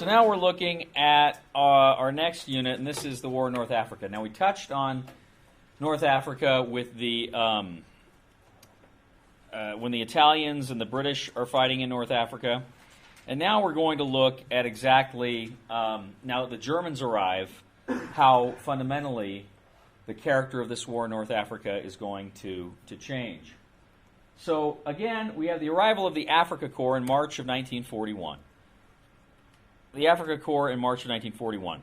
So now we're looking at our next unit, and this is the war in North Africa. Now we touched on North Africa with the when the Italians and the British are fighting in North Africa, and now we're going to look at exactly now that the Germans arrive, how fundamentally the character of this war in North Africa is going to change. So again, we have the arrival of the Africa Corps in March of 1941. The Africa Corps in March of 1941.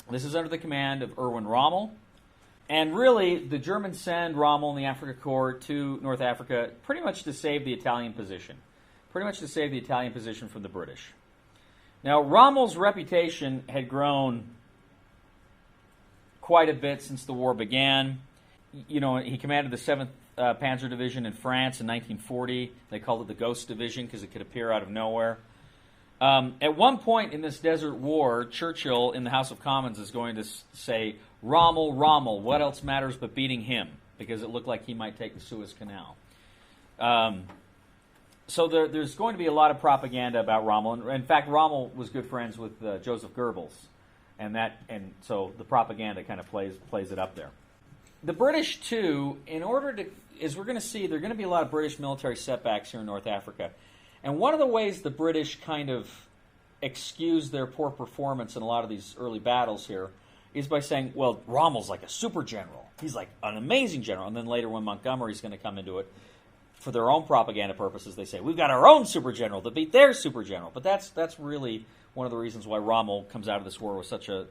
This is under the command of Erwin Rommel. And really, the Germans send Rommel and the Africa Corps to North Africa pretty much to save the Italian position. Pretty much to save the Italian position from the British. Now, Rommel's reputation had grown quite a bit since the war began. You know, he commanded the 7th Panzer Division in France in 1940. They called it the Ghost Division because it could appear out of nowhere. At one point in this desert war, Churchill in the House of Commons is going to say, Rommel, Rommel, what else matters but beating him? Because it looked like he might take the Suez Canal. So there's going to be a lot of propaganda about Rommel. In fact, Rommel was good friends with Joseph Goebbels. And so the propaganda kind of plays it up there. The British, too, in order to, as we're going to see, there are going to be a lot of British military setbacks here in North Africa. And one of the ways the British kind of excuse their poor performance in a lot of these early battles here is by saying, well, Rommel's like a super general. He's like an amazing general. And then later when Montgomery's going to come into it, for their own propaganda purposes, they say, we've got our own super general to beat their super general. But that's really one of the reasons why Rommel comes out of this war with such a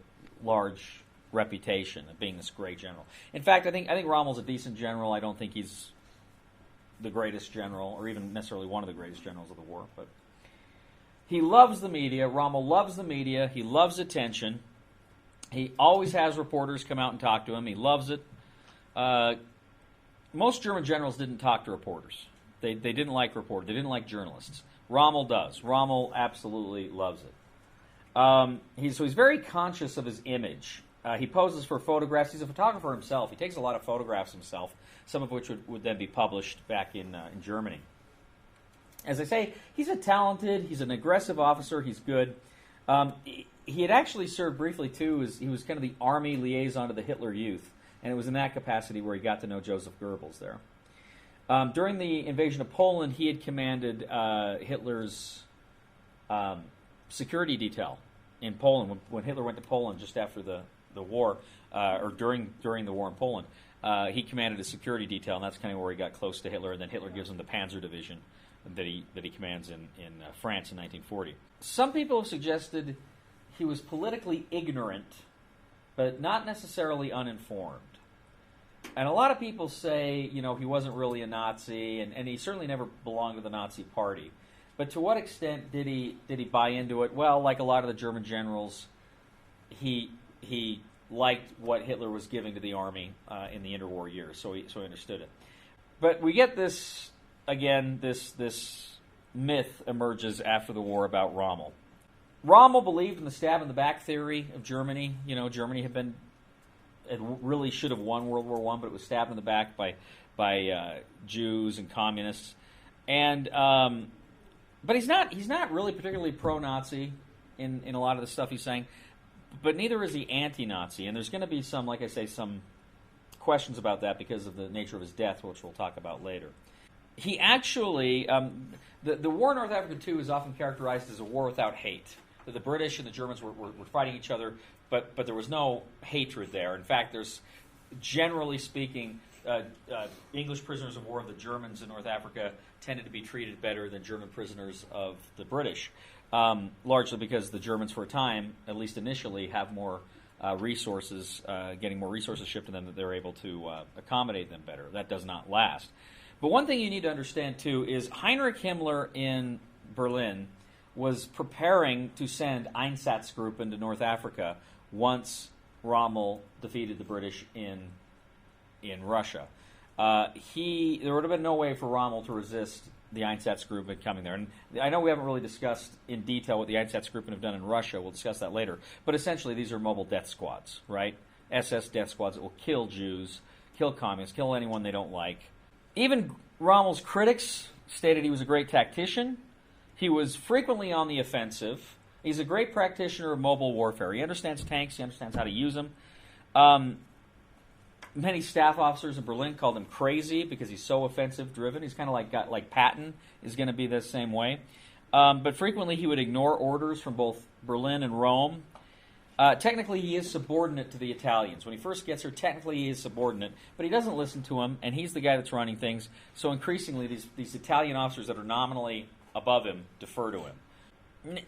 large reputation of being this great general. In fact, I think Rommel's a decent general. I don't think he's the greatest general, or even necessarily one of the greatest generals of the war. But he loves the media. Rommel loves the media. He loves attention. He always has reporters come out and talk to him. He loves it. Most German generals didn't talk to reporters. They didn't like reporters. They didn't like journalists. Rommel does. Rommel absolutely loves it. He's very conscious of his image. He poses for photographs. He's a photographer himself. He takes a lot of photographs himself, some of which would then be published back in Germany. As I say, he's he's an aggressive officer. He's good. He had actually served briefly, too, he was kind of the army liaison to the Hitler Youth, and it was in that capacity where he got to know Joseph Goebbels there. During the invasion of Poland, he had commanded Hitler's security detail in Poland. When Hitler went to Poland just after the war, or during the war in Poland, he commanded a security detail, and that's kind of where he got close to Hitler. And then Hitler gives him the Panzer Division that he commands in France in 1940. Some people have suggested he was politically ignorant, but not necessarily uninformed. And a lot of people say, he wasn't really a Nazi, and he certainly never belonged to the Nazi Party. But to what extent did he buy into it? Well, like a lot of the German generals, he liked what Hitler was giving to the army in the interwar years, so he understood it. But we get this again. This myth emerges after the war about Rommel. Rommel believed in the stab in the back theory of Germany. Germany it really should have won World War I, but it was stabbed in the back by Jews and communists. And but he's not really particularly pro-Nazi in a lot of the stuff he's saying. But neither is he anti-Nazi, and there's going to be some questions about that because of the nature of his death, which we'll talk about later. He actually, the war in North Africa too is often characterized as a war without hate. The British and the Germans were fighting each other, but there was no hatred there. In fact, there's, generally speaking, English prisoners of war of the Germans in North Africa tended to be treated better than German prisoners of the British. Largely because the Germans, for a time, at least initially, have more resources, getting more resources shipped to them that they're able to accommodate them better. That does not last. But one thing you need to understand, too, is Heinrich Himmler in Berlin was preparing to send Einsatzgruppen into North Africa once Rommel defeated the British in Russia. There would have been no way for Rommel to resist the Einsatzgruppen coming there. And I know we haven't really discussed in detail what the Einsatzgruppen have done in Russia. We'll discuss that later. But essentially, these are mobile death squads, right? SS death squads that will kill Jews, kill communists, kill anyone they don't like. Even Rommel's critics stated he was a great tactician. He was frequently on the offensive. He's a great practitioner of mobile warfare. He understands tanks. He understands how to use them. Many staff officers in Berlin called him crazy because he's so offensive-driven. He's kind of like Patton is going to be the same way. But frequently he would ignore orders from both Berlin and Rome. Technically, he is subordinate to the Italians. When he first gets here, technically he is subordinate, but he doesn't listen to them, and he's the guy that's running things. So increasingly, these Italian officers that are nominally above him defer to him.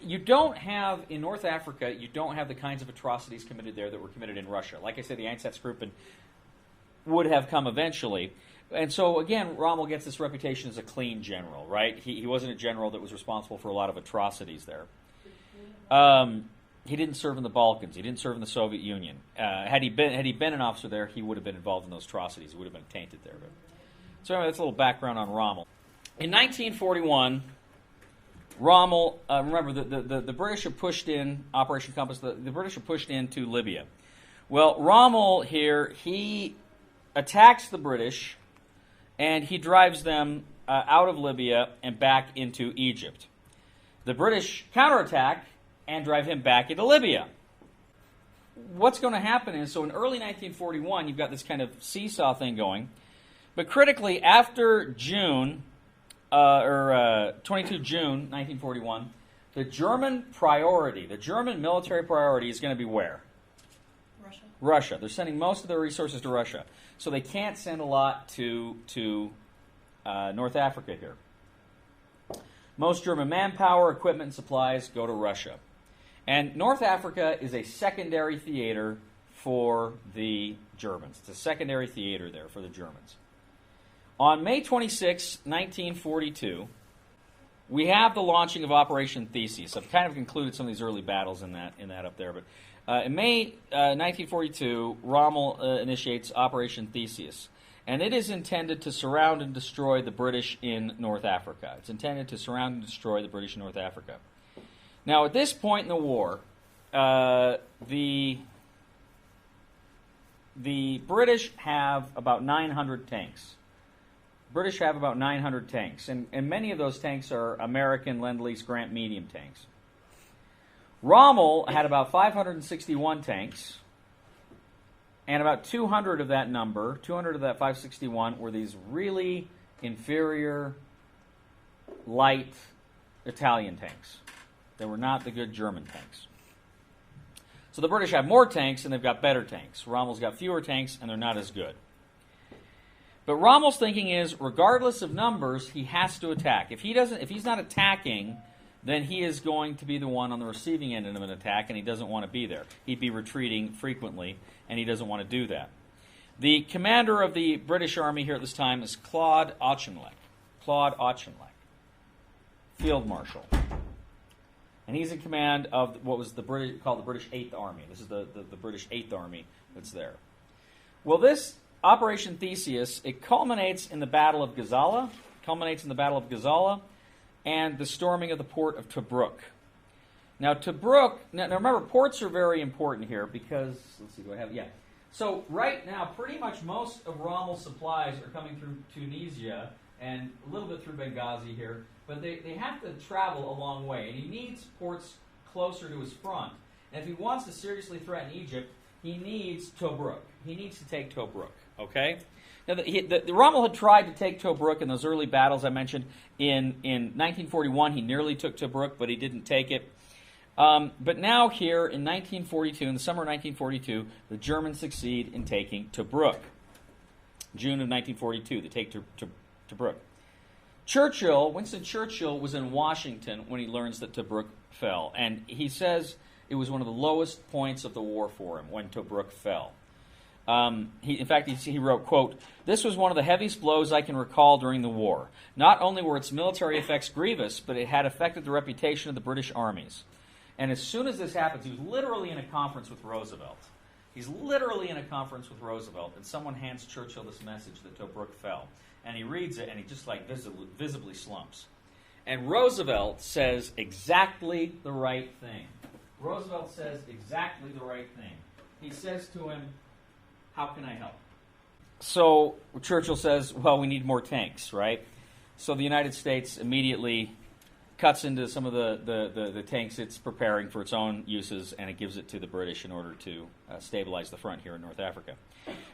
You don't have, in North Africa, you don't have the kinds of atrocities committed there that were committed in Russia. Like I said, the Einsatzgruppen would have come eventually. And so, again, Rommel gets this reputation as a clean general, right? He wasn't a general that was responsible for a lot of atrocities there. He didn't serve in the Balkans. He didn't serve in the Soviet Union. Had he been an officer there, he would have been involved in those atrocities. He would have been tainted there. So anyway, that's a little background on Rommel. In 1941, Rommel, remember, the British have pushed in Operation Compass. The British have pushed into Libya. Well, Rommel here, he attacks the British, and he drives them out of Libya and back into Egypt. The British counterattack and drive him back into Libya. What's going to happen is, so in early 1941, you've got this kind of seesaw thing going, but critically, after June, 22 June 1941, the German military priority is going to be where? Russia. They're sending most of their resources to Russia. So they can't send a lot to North Africa here. Most German manpower, equipment, and supplies go to Russia. And North Africa is a secondary theater for the Germans. It's a secondary theater there for the Germans. On May 26, 1942, we have the launching of Operation Theseus. I've kind of concluded some of these early battles in that up there. But in May 1942, Rommel initiates Operation Theseus. And it is intended to surround and destroy the British in North Africa. It's intended to surround and destroy the British in North Africa. Now, at this point in the war, the British have about 900 tanks. And many of those tanks are American Lend-Lease Grant medium tanks. Rommel had about 561 tanks, and about 200 of that 561, were these really inferior, light Italian tanks. They were not the good German tanks. So the British have more tanks, and they've got better tanks. Rommel's got fewer tanks, and they're not as good. But Rommel's thinking is, regardless of numbers, he has to attack. If he's not attacking, then he is going to be the one on the receiving end of an attack, and he doesn't want to be there. He'd be retreating frequently, and he doesn't want to do that. The commander of the British Army here at this time is Claude Auchinleck. Field Marshal. And he's in command of what was called the British Eighth Army. This is the British Eighth Army that's there. Well, this Operation Theseus, it culminates in the Battle of Gazala, and the storming of the port of Tobruk. Now, Tobruk, now remember, ports are very important here because, let's see, do I have, yeah. So right now, pretty much most of Rommel's supplies are coming through Tunisia and a little bit through Benghazi here, but they have to travel a long way, and he needs ports closer to his front. And if he wants to seriously threaten Egypt, he needs Tobruk. He needs to take Tobruk, okay? Now, the Rommel had tried to take Tobruk in those early battles I mentioned. In 1941, he nearly took Tobruk, but he didn't take it. But now here in 1942, in the summer of 1942, the Germans succeed in taking Tobruk. June of 1942, they take Tobruk. Winston Churchill was in Washington when he learns that Tobruk fell. And he says it was one of the lowest points of the war for him when Tobruk fell. He wrote, quote, "This was one of the heaviest blows I can recall during the war. Not only were its military effects grievous, but it had affected the reputation of the British armies." And as soon as this happens, he was literally in a conference with Roosevelt. And someone hands Churchill this message that Tobruk fell. And he reads it, and he just like visibly slumps. And Roosevelt says exactly the right thing. He says to him, "How can I help?" So Churchill says, "Well, we need more tanks, right?" So the United States immediately cuts into some of the tanks it's preparing for its own uses, and it gives it to the British in order to stabilize the front here in North Africa.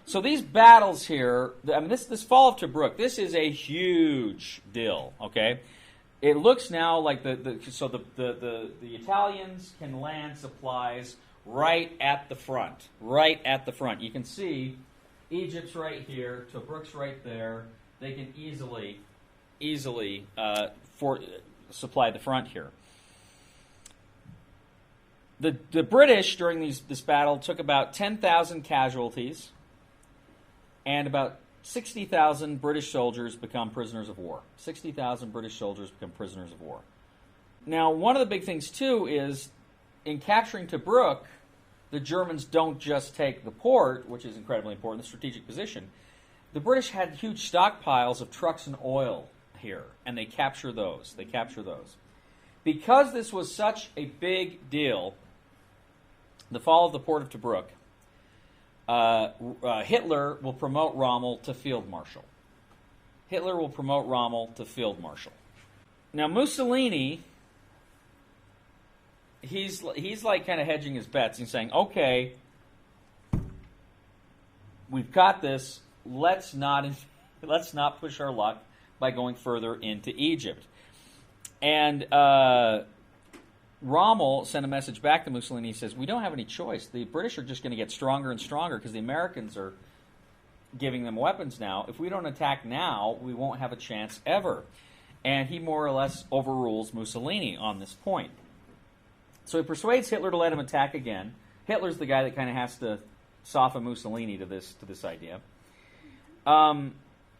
So these battles here, I mean, this fall of Tobruk, this is a huge deal, okay? It looks now like the Italians can land supplies right at the front, You can see Egypt's right here, Tobruk's right there. They can easily supply the front here. The British during this battle took about 10,000 casualties, and about 60,000 British soldiers become prisoners of war. 60,000 British soldiers become prisoners of war. Now, one of the big things, too, is in capturing Tobruk, the Germans don't just take the port, which is incredibly important, the strategic position. The British had huge stockpiles of trucks and oil here, and they capture those. Because this was such a big deal, the fall of the port of Tobruk, Hitler will promote Rommel to field marshal. Now Mussolini, he's like kind of hedging his bets. He's saying, okay, we've got this. Let's not push our luck by going further into Egypt. And Rommel sent a message back to Mussolini. He says, we don't have any choice. The British are just going to get stronger and stronger because the Americans are giving them weapons now. If we don't attack now, we won't have a chance ever. And he more or less overrules Mussolini on this point. So he persuades Hitler to let him attack again. Hitler's the guy that kind of has to soften Mussolini to this idea.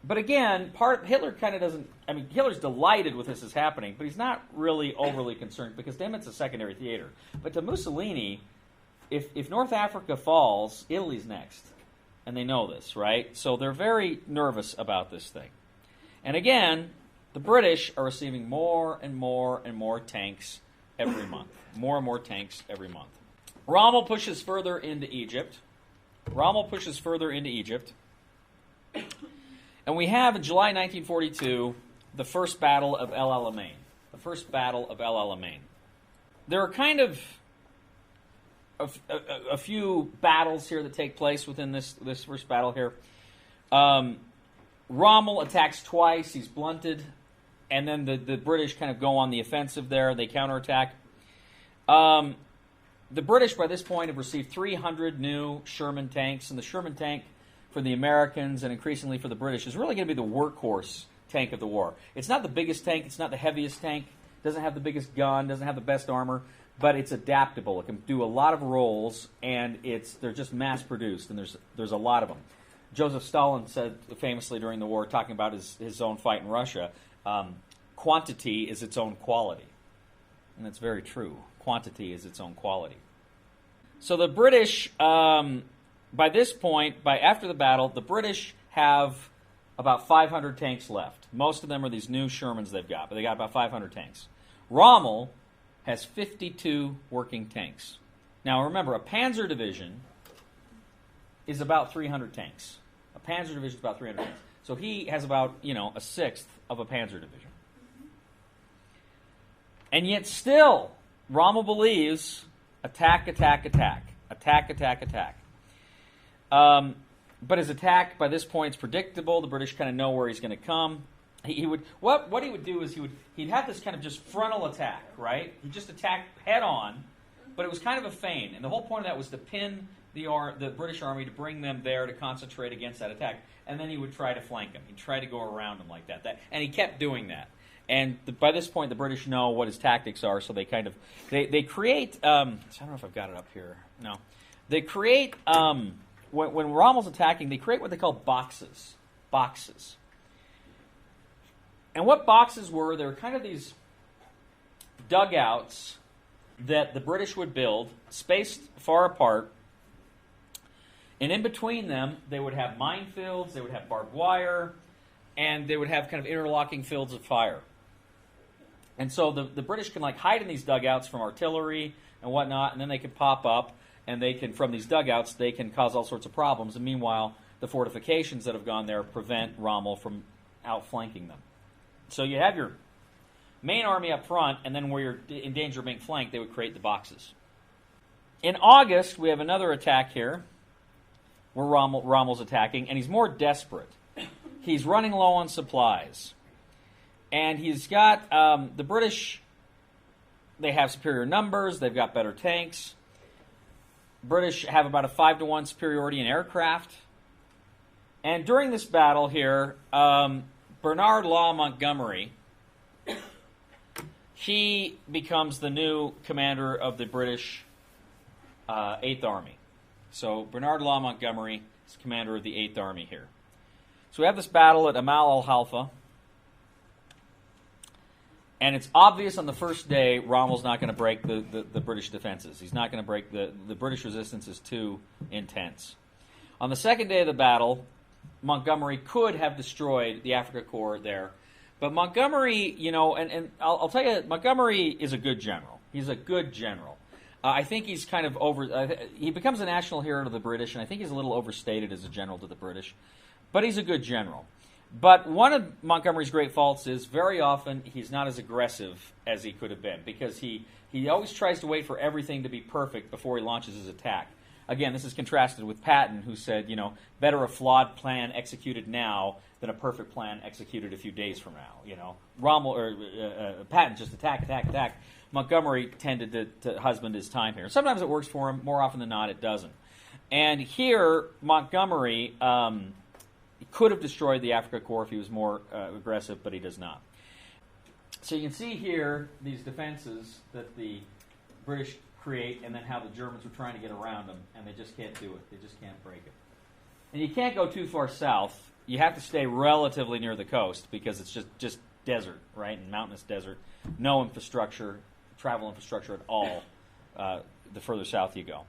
But again, Hitler kind of doesn't. I mean, Hitler's delighted with this is happening, but he's not really overly concerned because to him it's a secondary theater. But to Mussolini, if North Africa falls, Italy's next, and they know this, right? So they're very nervous about this thing. And again, the British are receiving more and more and more tanks every month. More and more tanks every month. Rommel pushes further into Egypt. And we have, in July 1942, the first battle of El Alamein. There are kind of a few battles here that take place within this first battle here. Rommel attacks twice. He's blunted. And then the British kind of go on the offensive there. They counterattack. The British, by this point, have received 300 new Sherman tanks. And the Sherman tank, for the Americans and increasingly for the British, is really going to be the workhorse tank of the war. It's not the biggest tank. It's not the heaviest tank. It doesn't have the biggest gun. Doesn't have the best armor. But it's adaptable. It can do a lot of roles, and they're just mass-produced, and there's a lot of them. Joseph Stalin said famously during the war, talking about his own fight in Russia, quantity is its own quality. And that's very true. Quantity is its own quality. So the British, by this point, after the battle, the British have about 500 tanks left. Most of them are these new Shermans they've got, but they got about 500 tanks. Rommel has 52 working tanks. Now remember, a Panzer division is about 300 tanks. A Panzer division is about 300 tanks. So he has about, a sixth of a Panzer division. And yet still, Rommel believes attack. But his attack, by this point, is predictable. The British kind of know where he's going to come. What he would do is he'd have this kind of just frontal attack, right? He'd just attack head on, but it was kind of a feint. And the whole point of that was to pin the British army, to bring them there to concentrate against that attack. And then he would try to flank them. He'd try to go around them like that. And he kept doing that. And by this point, the British know what his tactics are, so they kind of they create. I don't know if I've got it up here. No, they create when Rommel's attacking. They create what they call boxes. And what boxes were? They were kind of these dugouts that the British would build, spaced far apart. And in between them, they would have minefields, they would have barbed wire, and they would have kind of interlocking fields of fire. And so the British can hide in these dugouts from artillery and whatnot, and then they can pop up, and from these dugouts, they can cause all sorts of problems. And meanwhile, the fortifications that have gone there prevent Rommel from outflanking them. So you have your main army up front, and then where you're in danger of being flanked, they would create the boxes. In August, we have another attack here, where Rommel's attacking, and he's more desperate. He's running low on supplies. And he's got the British, they have superior numbers, they've got better tanks. British have about a 5-to-1 superiority in aircraft. And during this battle here, Bernard Law Montgomery, he becomes the new commander of the British 8th Army. So Bernard Law Montgomery is commander of the 8th Army here. So we have this battle at Amal al-Halfa. And it's obvious on the first day Rommel's not going to break the British defenses. He's not going to break the British resistance is too intense. On the second day of the battle, Montgomery could have destroyed the Afrika Korps there. But Montgomery, and I'll tell you, Montgomery is a good general. He's a good general. I think he's kind of he becomes a national hero to the British, and I think he's a little overstated as a general to the British. But he's a good general. But one of Montgomery's great faults is very often he's not as aggressive as he could have been, because he always tries to wait for everything to be perfect before he launches his attack. Again, this is contrasted with Patton, who said, better a flawed plan executed now than a perfect plan executed a few days from now. Rommel or Patton just attack. Montgomery tended to husband his time here. Sometimes it works for him. More often than not, it doesn't. And here, Montgomery could have destroyed the Afrika Korps if he was more aggressive, but he does not. So you can see here these defenses that the British create, and then how the Germans were trying to get around them, and they just can't do it. They just can't break it. And you can't go too far south. You have to stay relatively near the coast, because it's just desert, right, and mountainous desert. No infrastructure, travel infrastructure at all, the further south you go.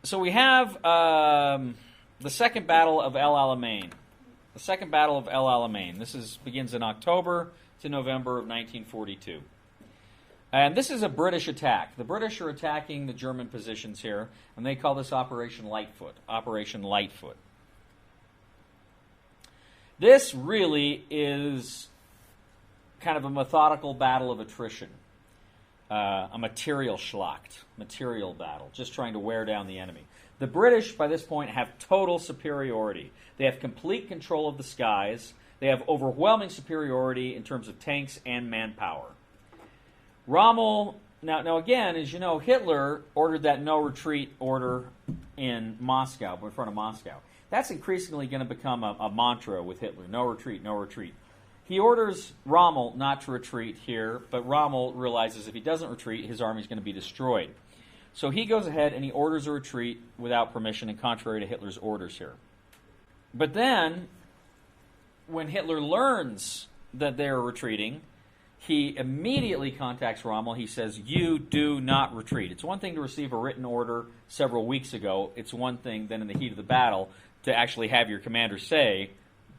So we have the Second Battle of El Alamein. The Second Battle of El Alamein. This begins in October to November of 1942. And this is a British attack. The British are attacking the German positions here, and they call this Operation Lightfoot. Operation Lightfoot. This really is kind of a methodical battle of attrition. A material Schlacht, material battle, just trying to wear down the enemy. The British, by this point, have total superiority. They have complete control of the skies. They have overwhelming superiority in terms of tanks and manpower. Rommel, now again, as you know, Hitler ordered that no retreat order in Moscow, in front of Moscow. That's increasingly going to become a mantra with Hitler, no retreat, no retreat. He orders Rommel not to retreat here, but Rommel realizes if he doesn't retreat, his army is going to be destroyed. So he goes ahead and he orders a retreat without permission and contrary to Hitler's orders here. But then, when Hitler learns that they're retreating, he immediately contacts Rommel. He says, you do not retreat. It's one thing to receive a written order several weeks ago. It's one thing then in the heat of the battle to actually have your commander say,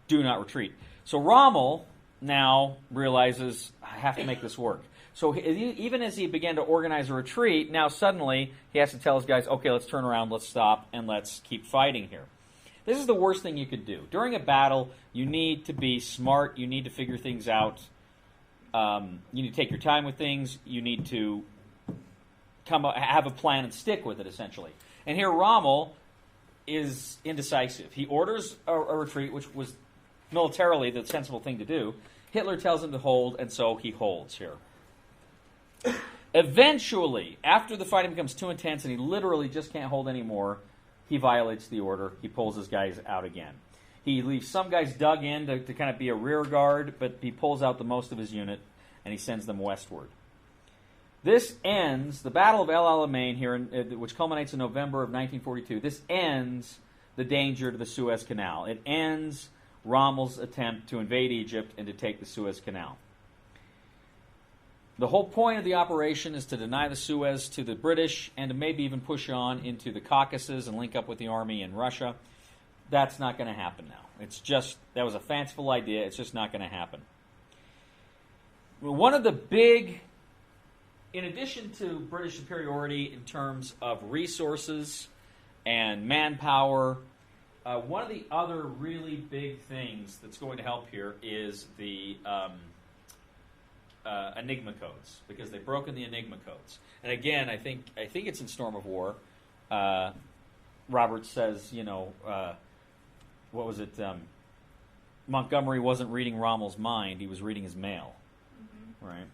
do not retreat. So Rommel now realizes, I have to make this work. So even as he began to organize a retreat, now suddenly he has to tell his guys, okay, let's turn around, let's stop, and let's keep fighting here. This is the worst thing you could do. During a battle, you need to be smart. You need to figure things out. You need to take your time with things. You need to have a plan and stick with it, essentially. And here Rommel is indecisive. He orders a retreat, which was militarily the sensible thing to do. Hitler tells him to hold, and so he holds here. Eventually, after the fighting becomes too intense and he literally just can't hold anymore, he violates the order. He pulls his guys out again. He leaves some guys dug in to kind of be a rear guard, but he pulls out the most of his unit and he sends them westward. This ends, the Battle of El Alamein here, which culminates in November of 1942, this ends the danger to the Suez Canal. It ends Rommel's attempt to invade Egypt and to take the Suez Canal. The whole point of the operation is to deny the Suez to the British and to maybe even push on into the Caucasus and link up with the army in Russia. That's not going to happen now. That was a fanciful idea. It's just not going to happen. One of the big, in addition to British superiority in terms of resources and manpower, one of the other really big things that's going to help here is the Enigma codes because they've broken the Enigma codes. And again, I think it's in Storm of War. Robert says, what was it? Montgomery wasn't reading Rommel's mind; he was reading his mail. Mm-hmm. Right.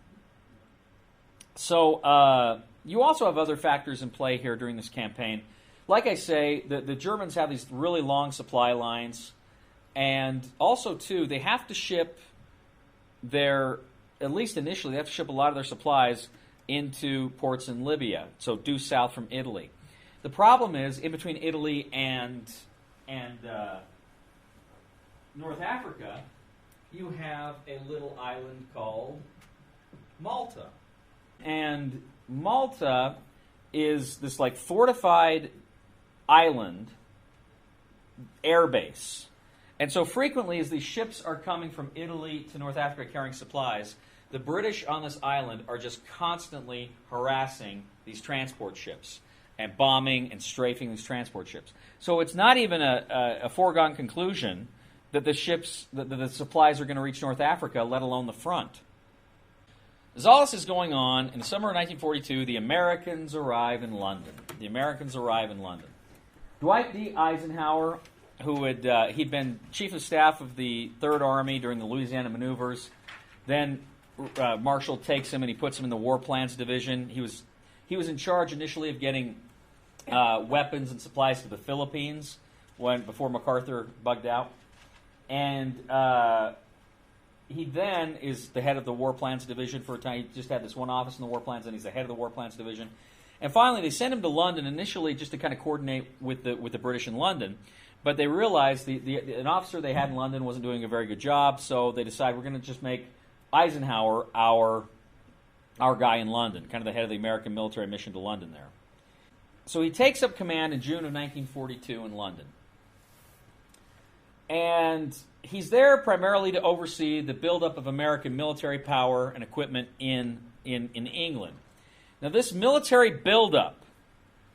So you also have other factors in play here during this campaign. Like I say, the Germans have these really long supply lines, and also too they have to ship at least initially, they have to ship a lot of their supplies into ports in Libya, so due south from Italy. The problem is, in between Italy and North Africa, you have a little island called Malta. And Malta is this like fortified island airbase. And so frequently, as these ships are coming from Italy to North Africa carrying supplies, the British on this island are just constantly harassing these transport ships and bombing and strafing these transport ships. So it's not even a foregone conclusion that the supplies are going to reach North Africa, let alone the front. As all this is going on, in the summer of 1942, the Americans arrive in London. Dwight D. Eisenhower, who he'd been chief of staff of the Third Army during the Louisiana maneuvers, then Marshall takes him and he puts him in the War Plans Division. He was in charge initially of getting weapons and supplies to the Philippines before MacArthur bugged out. And he then is the head of the War Plans Division for a time. He just had this one office in the War Plans, and he's the head of the War Plans Division. And finally, they sent him to London initially just to kind of coordinate with the British in London. But they realized an officer they had in London wasn't doing a very good job, so they decided we're going to just make Eisenhower our guy in London, kind of the head of the American military mission to London there. So he takes up command in June of 1942 in London. And he's there primarily to oversee the buildup of American military power and equipment in England. Now this military buildup,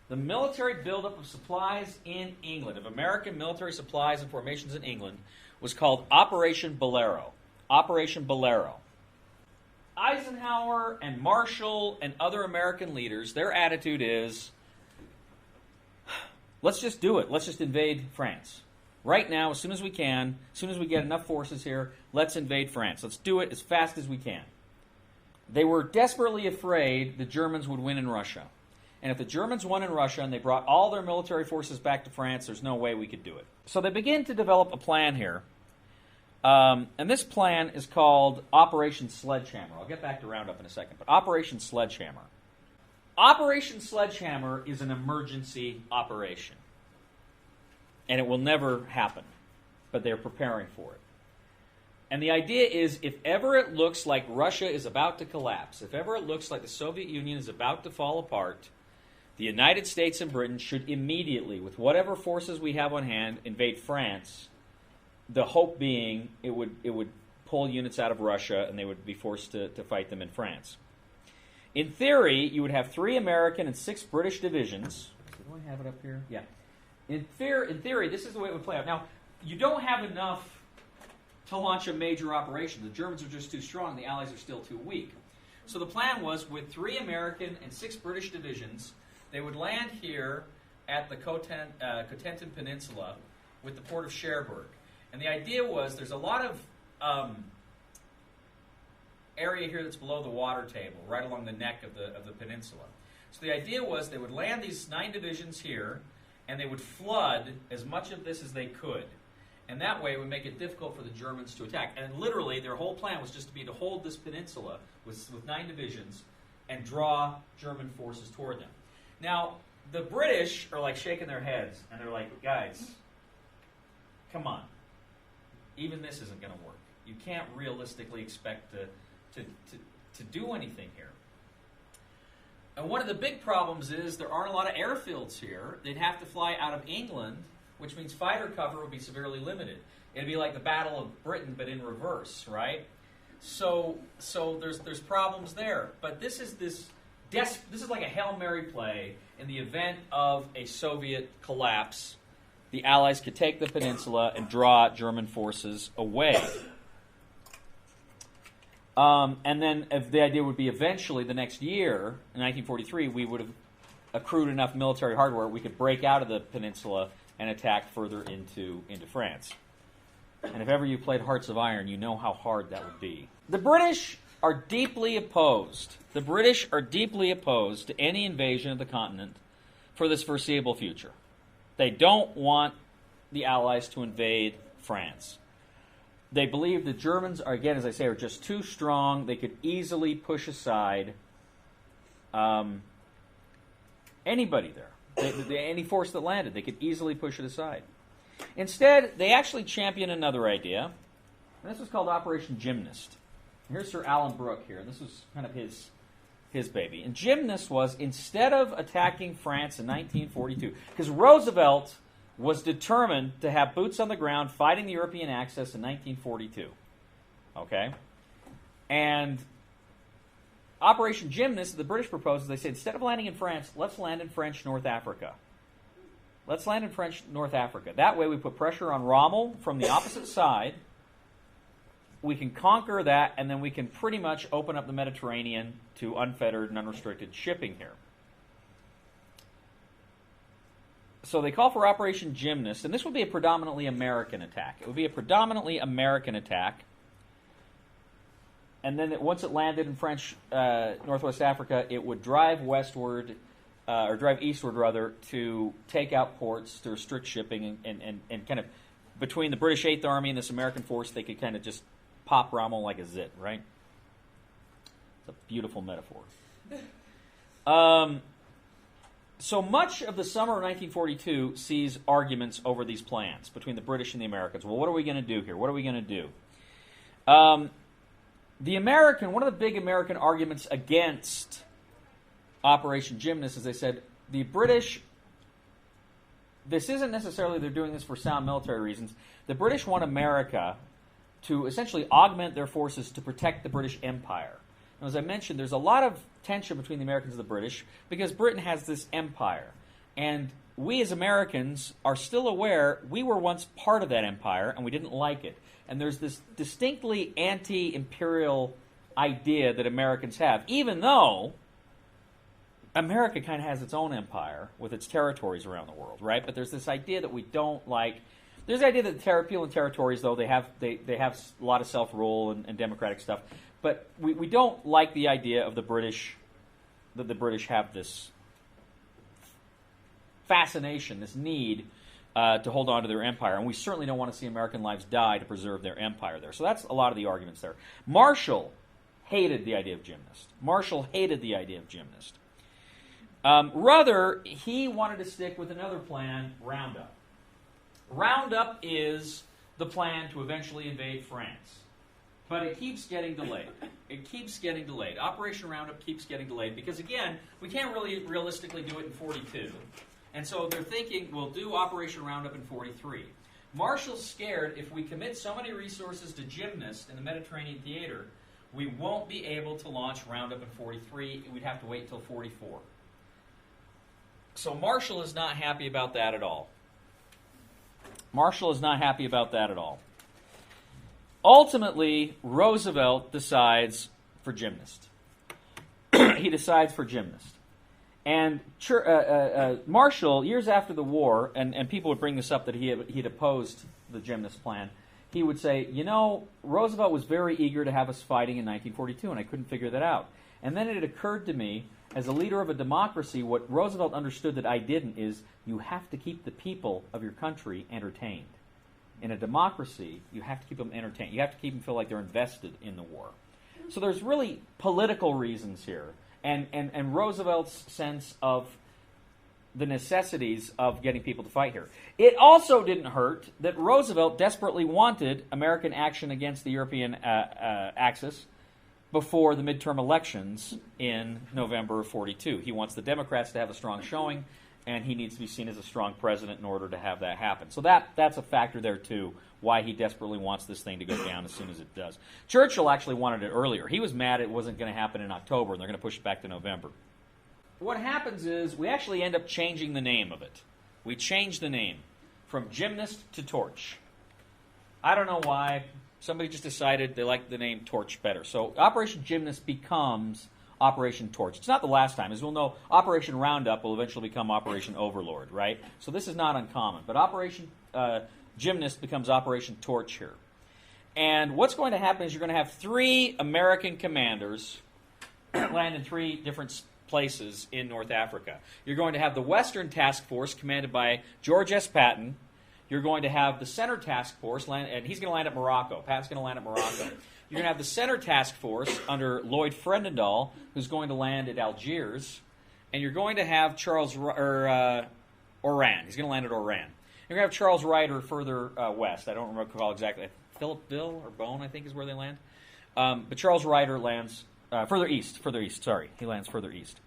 the military buildup of supplies in England, of American military supplies and formations in England, was called Operation Bolero. Operation Bolero. Eisenhower and Marshall and other American leaders, their attitude is, let's just do it. Let's just invade France. Right now, as soon as we can, as soon as we get enough forces here, let's invade France. Let's do it as fast as we can. They were desperately afraid the Germans would win in Russia. And if the Germans won in Russia and they brought all their military forces back to France, there's no way we could do it. So they begin to develop a plan here. And this plan is called Operation Sledgehammer. I'll get back to Roundup in a second. But Operation Sledgehammer. Operation Sledgehammer is an emergency operation. And it will never happen. But they're preparing for it. And the idea is, if ever it looks like Russia is about to collapse, if ever it looks like the Soviet Union is about to fall apart, the United States and Britain should immediately, with whatever forces we have on hand, invade France. The hope being it would pull units out of Russia and they would be forced to fight them in France. In theory, you would have 3 American and 6 British divisions. Do I have it up here? Yeah. In theory, this is the way it would play out. Now, you don't have enough to launch a major operation. The Germans are just too strong. The Allies are still too weak. So the plan was, with 3 American and 6 British divisions, they would land here at the Cotentin Peninsula with the port of Cherbourg. And the idea was, there's a lot of area here that's below the water table, right along the neck of the peninsula. So the idea was they would land these 9 divisions here, and they would flood as much of this as they could. And that way it would make it difficult for the Germans to attack. And literally, their whole plan was just to hold this peninsula with 9 divisions and draw German forces toward them. Now, the British are like shaking their heads, and they're like, guys, come on. Even this isn't going to work. You can't realistically expect to do anything here. And one of the big problems is there aren't a lot of airfields here. They'd have to fly out of England, which means fighter cover would be severely limited. It'd be like the Battle of Britain, but in reverse, right? So there's problems there. But this is like a Hail Mary play. In the event of a Soviet collapse, the Allies could take the peninsula and draw German forces away. And then if the idea would be eventually the next year, in 1943, we would have accrued enough military hardware we could break out of the peninsula and attack further into France. And if ever you played Hearts of Iron, you know how hard that would be. The British are deeply opposed. The British are deeply opposed to any invasion of the continent for this foreseeable future. They don't want the Allies to invade France. They believe the Germans are, again, as I say, are just too strong. They could easily push aside anybody there. Any force that landed, they could easily push it aside. Instead, they actually champion another idea, and this was called Operation Gymnast. Here's Sir Alan Brooke here, and this was kind of his baby. And Gymnast was, instead of attacking France in 1942, because Roosevelt was determined to have boots on the ground fighting the European Axis in 1942. Okay? And Operation Gymnast, the British proposed, they said, instead of landing in France, let's land in French North Africa. Let's land in French North Africa. That way we put pressure on Rommel from the opposite side. We can conquer that, and then we can pretty much open up the Mediterranean to unfettered and unrestricted shipping here. So they call for Operation Gymnast, and this would be a predominantly American attack. It would be a predominantly American attack. And then once it landed in French Northwest Africa, it would drive westward, or drive eastward rather, to take out ports, to restrict shipping, and kind of between the British 8th Army and this American force, they could kind of just pop Rommel like a zit, right? It's a beautiful metaphor. So much of the summer of 1942 sees arguments over these plans between the British and the Americans. Well, what are we going to do here? What are we going to do? One of the big American arguments against Operation Gymnast, as I said, the British, this isn't necessarily they're doing this for sound military reasons. The British want America to essentially augment their forces to protect the British Empire. Now, as I mentioned, there's a lot of tension between the Americans and the British because Britain has this empire. And we as Americans are still aware we were once part of that empire and we didn't like it. And there's this distinctly anti-imperial idea that Americans have, even though America kind of has its own empire with its territories around the world, right? But there's this idea that we don't like. There's the idea that the European territories, though, they have a lot of self-rule and democratic stuff. But we don't like the idea of the British, that the British have this fascination, this need to hold on to their empire. And we certainly don't want to see American lives die to preserve their empire there. So that's a lot of the arguments there. Marshall hated the idea of Gymnast. Rather, he wanted to stick with another plan, Roundup. Roundup is the plan to eventually invade France. But it keeps getting delayed. Operation Roundup keeps getting delayed because, again, we can't really realistically do it in 42. And so they're thinking we'll do Operation Roundup in 43. Marshall's scared if we commit so many resources to Gymnast in the Mediterranean theater, we won't be able to launch Roundup in 43. We'd have to wait until 44. So Marshall is not happy about that at all. Ultimately, Roosevelt decides for Gymnast. He decides for Gymnast. And Marshall, years after the war, and people would bring this up that he'd opposed the Gymnast plan, he would say, Roosevelt was very eager to have us fighting in 1942, and I couldn't figure that out. And then it occurred to me, as a leader of a democracy, what Roosevelt understood that I didn't is you have to keep the people of your country entertained. In a democracy, you have to keep them entertained. You have to keep them feel like they're invested in the war. So there's really political reasons here. And Roosevelt's sense of the necessities of getting people to fight here. It also didn't hurt that Roosevelt desperately wanted American action against the European Axis before the midterm elections in November of 42. He wants the Democrats to have a strong showing, and he needs to be seen as a strong president in order to have that happen. So that's a factor there, too, why he desperately wants this thing to go down as soon as it does. Churchill actually wanted it earlier. He was mad it wasn't going to happen in October, and they're going to push it back to November. What happens is we actually end up changing the name of it. We change the name from Gymnast to Torch. I don't know why. Somebody just decided they liked the name Torch better. So Operation Gymnast becomes Operation Torch. It's not the last time. As we'll know, Operation Roundup will eventually become Operation Overlord, right? So this is not uncommon. But Operation Gymnast becomes Operation Torch here. And what's going to happen is you're going to have 3 American commanders land in 3 different places in North Africa. You're going to have the Western Task Force commanded by George S. Patton. You're going to have the Center Task Force, and he's going to land at Morocco. Patton's going to land at Morocco. You're going to have the Center Task Force under Lloyd Fredendall, who's going to land at Algiers. And you're going to have Oran. He's going to land at Oran. You're going to have Charles Ryder further west. I don't recall exactly. Philippeville or Bone, I think, is where they land. But Charles Ryder lands further east. Sorry, he lands further east.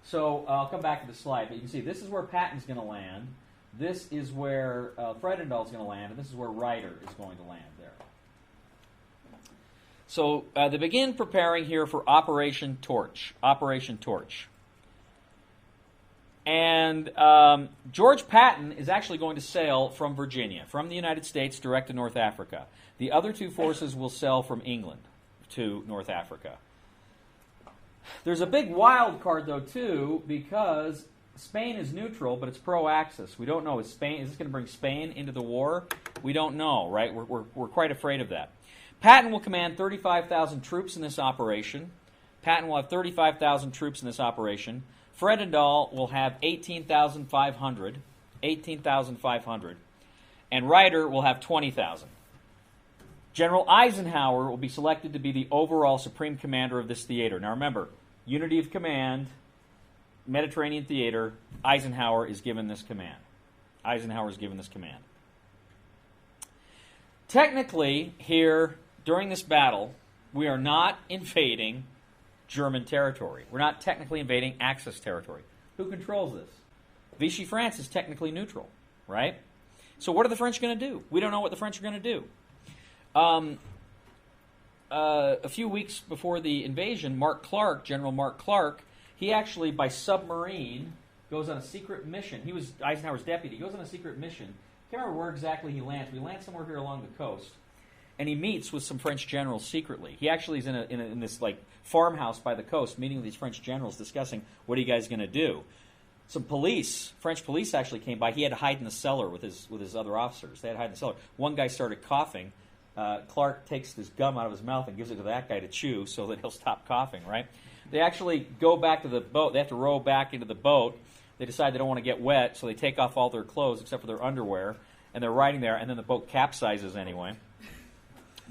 So I'll come back to the slide, but you can see this is where Patton's going to land. This is where Fredendall's going to land, and this is where Ryder is going to land there. So they begin preparing here for Operation Torch. Operation Torch. And George Patton is actually going to sail from Virginia, from the United States, direct to North Africa. The other 2 forces will sail from England to North Africa. There's a big wild card, though, too, because Spain is neutral, but it's pro-Axis. We don't know. Is this going to bring Spain into the war? We don't know, right? We're quite afraid of that. Patton will command 35,000 troops in this operation. Patton will have 35,000 troops in this operation. Fredendall will have 18,500. 18,500. And Ryder will have 20,000. General Eisenhower will be selected to be the overall supreme commander of this theater. Now remember, unity of command, Mediterranean theater, Eisenhower is given this command. Eisenhower is given this command. Technically, here, during this battle, we are not invading German territory. We're not technically invading Axis territory. Who controls this? Vichy France is technically neutral, right? So what are the French going to do? We don't know what the French are going to do. A few weeks before the invasion, General Mark Clark, he actually, by submarine, goes on a secret mission. He was Eisenhower's deputy. He goes on a secret mission. I can't remember where exactly he lands, but he lands somewhere here along the coast. And he meets with some French generals secretly. He actually is in this like farmhouse by the coast, meeting with these French generals, discussing what are you guys going to do. Some French police actually came by. He had to hide in the cellar with his other officers. They had to hide in the cellar. One guy started coughing. Clark takes his gum out of his mouth and gives it to that guy to chew so that he'll stop coughing, right? They actually go back to the boat. They have to row back into the boat. They decide they don't want to get wet, so they take off all their clothes except for their underwear, and they're riding there, and then the boat capsizes anyway.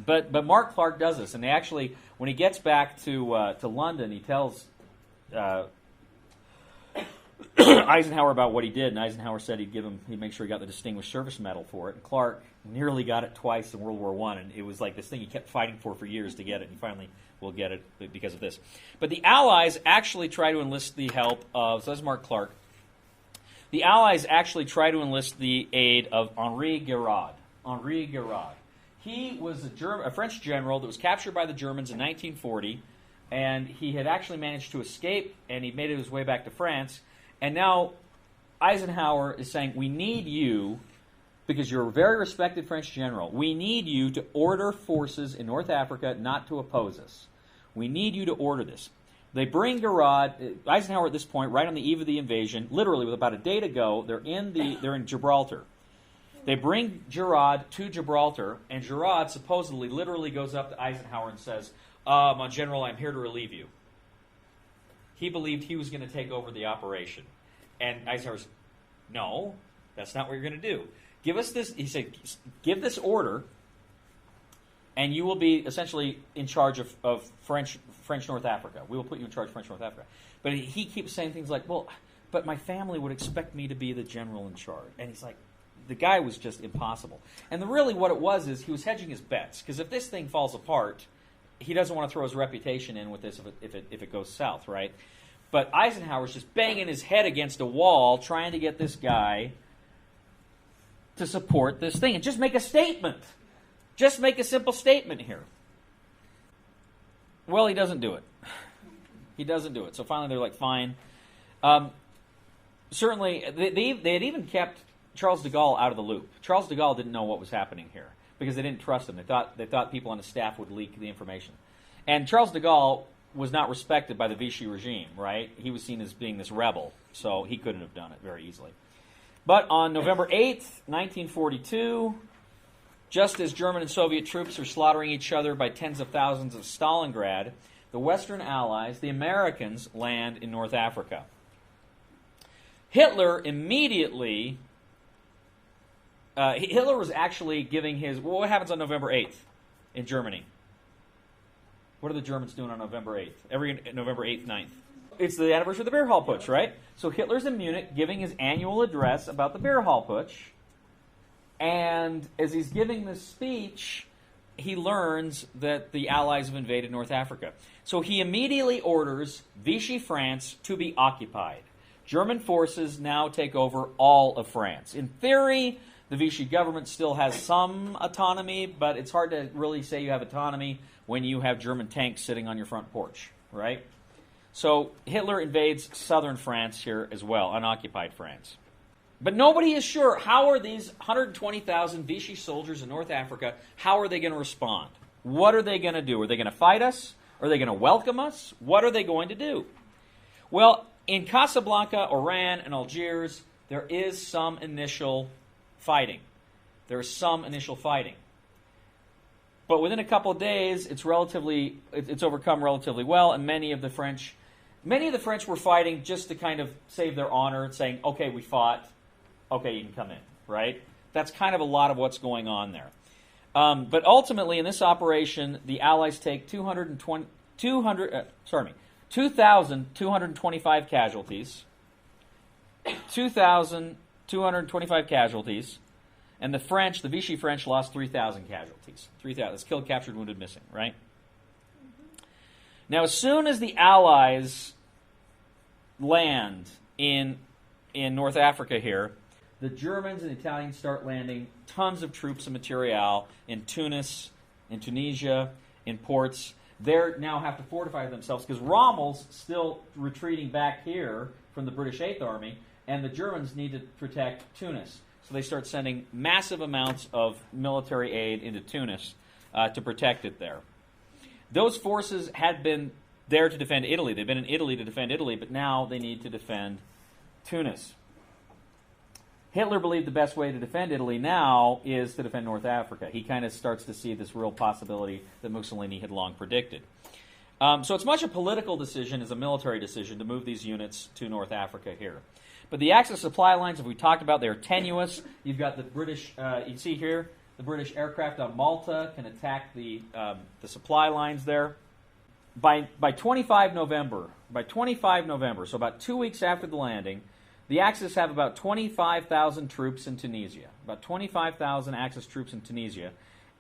But Mark Clark does this, and they actually, when he gets back to London, he tells Eisenhower about what he did, and Eisenhower said he'd make sure he got the Distinguished Service Medal for it. And Clark nearly got it twice in World War I, and it was like this thing he kept fighting for years to get it, and he finally will get it because of this. But the Allies actually try to enlist the help of, so that's Mark Clark, the Allies actually try to enlist the aid of Henri Giraud. Henri Giraud. He was a French general that was captured by the Germans in 1940, and he had actually managed to escape, and he made his way back to France. And now Eisenhower is saying, we need you, because you're a very respected French general, we need you to order forces in North Africa not to oppose us. We need you to order this. They bring Giraud, Eisenhower at this point, right on the eve of the invasion, literally with about a day to go, they're in Gibraltar. They bring Giraud to Gibraltar, and Giraud supposedly literally goes up to Eisenhower and says, my general, I'm here to relieve you. He believed he was going to take over the operation. And Eisenhower said, no, that's not what you're going to do. Give us this, he said, give this order, and you will be essentially in charge of French North Africa. We will put you in charge of French North Africa. But he keeps saying things like, well, but my family would expect me to be the general in charge. And he's like, the guy was just impossible. And really what it was is he was hedging his bets. Because if this thing falls apart, he doesn't want to throw his reputation in with this if it goes south, right? But Eisenhower's just banging his head against a wall trying to get this guy to support this thing. And just make a statement. Just make a simple statement here. Well, he doesn't do it. He doesn't do it. So finally they're like, fine. Certainly, they had even kept Charles de Gaulle out of the loop. Charles de Gaulle didn't know what was happening here. because they didn't trust him. They thought people on his staff would leak the information. And Charles de Gaulle was not respected by the Vichy regime, right? He was seen as being this rebel, so he couldn't have done it very easily. But on November 8th, 1942, just as German and Soviet troops are slaughtering each other by tens of thousands of Stalingrad, the Western Allies, the Americans, land in North Africa. Hitler immediately... Hitler was actually giving his... Well, what happens on November 8th in Germany? What are the Germans doing on November 8th? Every November 8th, 9th. It's the anniversary of the Beer Hall Putsch, right? So Hitler's in Munich giving his annual address about the Beer Hall Putsch. And as he's giving this speech, he learns that the Allies have invaded North Africa. So he immediately orders Vichy France to be occupied. German forces now take over all of France. In theory, the Vichy government still has some autonomy, but it's hard to really say you have autonomy when you have German tanks sitting on your front porch, right? So Hitler invades southern France here as well, unoccupied France. But nobody is sure, how are these 120,000 Vichy soldiers in North Africa, how are they going to respond? What are they going to do? Are they going to fight us? Are they going to welcome us? What are they going to do? Well, in Casablanca, Oran, and Algiers, there is some initial fighting. There's some initial fighting. But within a couple of days, it's overcome relatively well, and many of the French were fighting just to kind of save their honor, saying, okay, we fought, okay, you can come in, right? That's kind of a lot of what's going on there. But ultimately, in this operation, the Allies take 2,225 casualties, 2,225 casualties, and the French, the Vichy French, lost 3,000 casualties. 3,000. That's killed, captured, wounded, missing, right? Now, as soon as the Allies land in North Africa here, the Germans and the Italians start landing tons of troops and material in Tunis, in Tunisia, in ports. They now have to fortify themselves because Rommel's still retreating back here from the British Eighth Army, and the Germans need to protect Tunis. So they start sending massive amounts of military aid into Tunis to protect it there. Those forces had been there to defend Italy. They've been in Italy to defend Italy, but now they need to defend Tunis. Hitler believed the best way to defend Italy now is to defend North Africa. He kind of starts to see this real possibility that Mussolini had long predicted. So it's much a political decision as a military decision to move these units to North Africa here. But the Axis supply lines, as we talked about, they're tenuous. You've got the British, you see here, the British aircraft on Malta can attack the supply lines there. By 25 November, so about 2 weeks after the landing, the Axis have about 25,000 troops in Tunisia. About 25,000 Axis troops in Tunisia.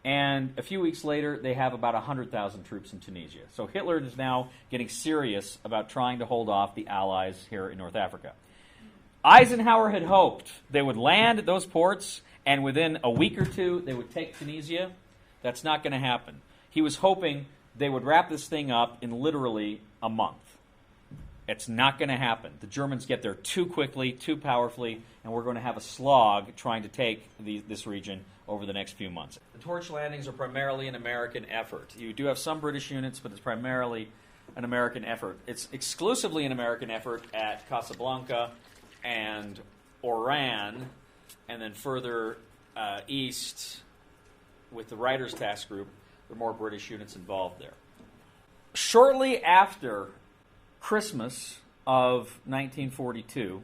And a few weeks later, they have about 100,000 troops in Tunisia. So Hitler is now getting serious about trying to hold off the Allies here in North Africa. Eisenhower had hoped they would land at those ports, and within a week or two, they would take Tunisia. That's not going to happen. He was hoping they would wrap this thing up in literally a month. It's not going to happen. The Germans get there too quickly, too powerfully, and we're going to have a slog trying to take this region over the next few months. The torch landings are primarily an American effort. You do have some British units, but it's primarily an American effort. It's exclusively an American effort at Casablanca and Oran, and then further east with the Writers' Task Group, there are more British units involved there. Shortly after Christmas of 1942,